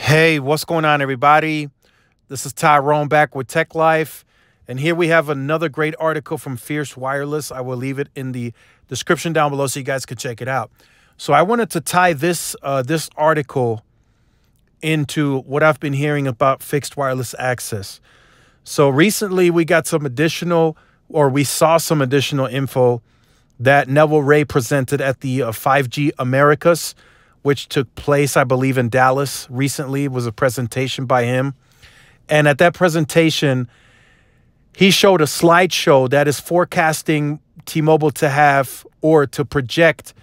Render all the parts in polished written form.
Hey, what's going on, everybody? This is Tyrone back with Tech Life. And here we have another great article from Fierce Wireless. I will leave it in the description down below so you guys can check it out. So I wanted to tie this article into what I've been hearing about fixed wireless access. So recently we got some additional, or we saw some additional info that Neville Ray presented at the 5G Americas, which took place, I believe, in Dallas recently. It was a presentation by him. And at that presentation, he showed a slideshow that is forecasting T-Mobile to have, or to project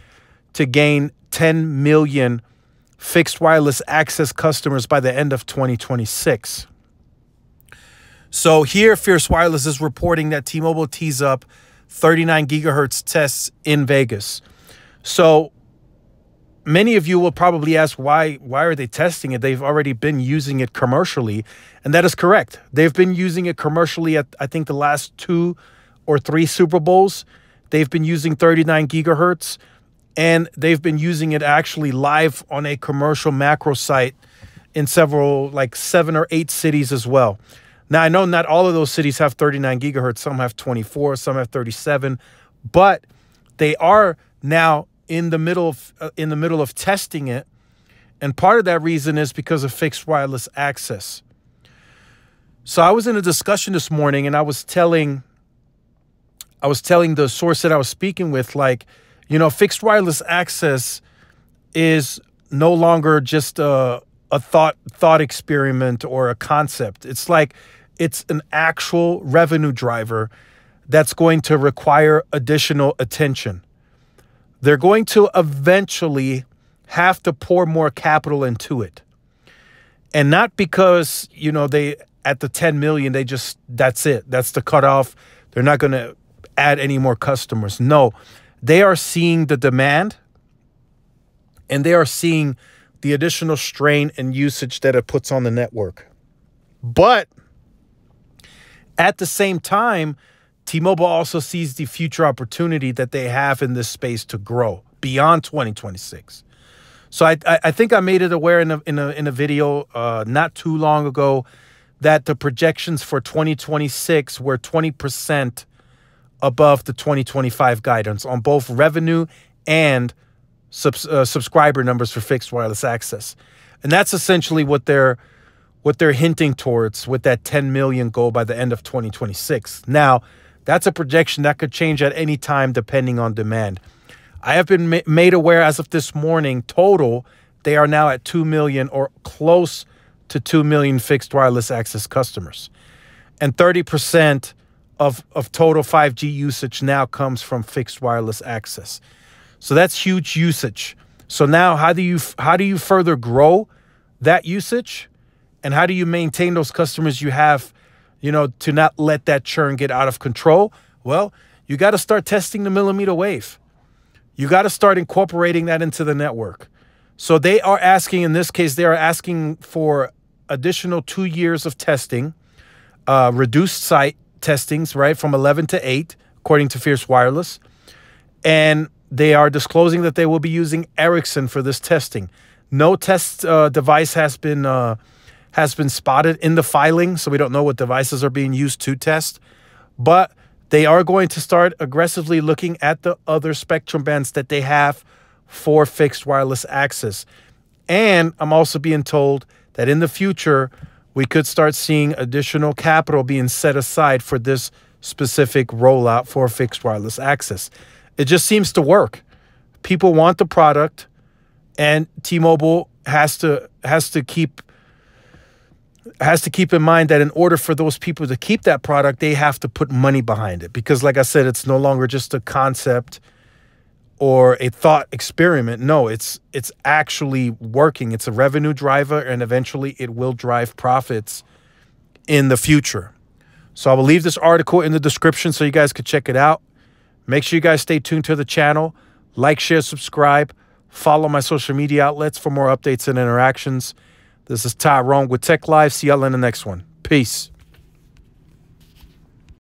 to gain 10 million fixed wireless access customers by the end of 2026. So here, Fierce Wireless is reporting that T-Mobile tees up 39 gigahertz tests in Vegas. So many of you will probably ask, why are they testing it? They've already been using it commercially. And that is correct. They've been using it commercially at, I think, the last 2 or 3 Super Bowls. They've been using 39 gigahertz. And they've been using it actually live on a commercial macro site in several, like 7 or 8 cities as well. Now, I know not all of those cities have 39 gigahertz. Some have 24, some have 37. But they are now in the middle of testing it, and part of that reason is because of fixed wireless access. So I was in a discussion this morning, and I was telling the source that I was speaking with, like, you know, fixed wireless access is no longer just a thought experiment or a concept. It's like it's an actual revenue driver that's going to require additional attention. They're going to eventually have to pour more capital into it. And not because, you know, they at the 10 million, that's it. That's the cutoff. They're not going to add any more customers. No, they are seeing the demand, and they are seeing the additional strain and usage that it puts on the network. But at the same time, T-Mobile also sees the future opportunity that they have in this space to grow beyond 2026. So I think I made it aware in a video not too long ago that the projections for 2026 were 20% above the 2025 guidance on both revenue and subscriber numbers for fixed wireless access. And that's essentially what they're hinting towards with that 10 million goal by the end of 2026. Now, that's a projection that could change at any time depending on demand. I have been made aware as of this morning, total, they are now at 2 million or close to 2 million fixed wireless access customers. And 30% of total 5G usage now comes from fixed wireless access. So that's huge usage. So now how do you further grow that usage? And how do you maintain those customers you have, you know, to not let that churn get out of control? Well, you got to start testing the millimeter wave. You got to start incorporating that into the network. So they are asking, in this case, they are asking for additional 2 years of testing, reduced site testings, right, from 11 to 8, according to Fierce Wireless. And they are disclosing that they will be using Ericsson for this testing. No test device has been spotted in the filing, so we don't know what devices are being used to test. But they are going to start aggressively looking at the other spectrum bands that they have for fixed wireless access. And I'm also being told that in the future, we could start seeing additional capital being set aside for this specific rollout for fixed wireless access. It just seems to work. People want the product, and T-Mobile has to keep in mind that in order for those people to keep that product, they have to put money behind it. Because like I said, it's no longer just a concept or a thought experiment. No, it's actually working. It's a revenue driver, and eventually it will drive profits in the future. So I will leave this article in the description so you guys could check it out. Make sure you guys stay tuned to the channel. Like, share, subscribe. Follow my social media outlets for more updates and interactions. This is Tyrone with Tech Live. See y'all in the next one. Peace.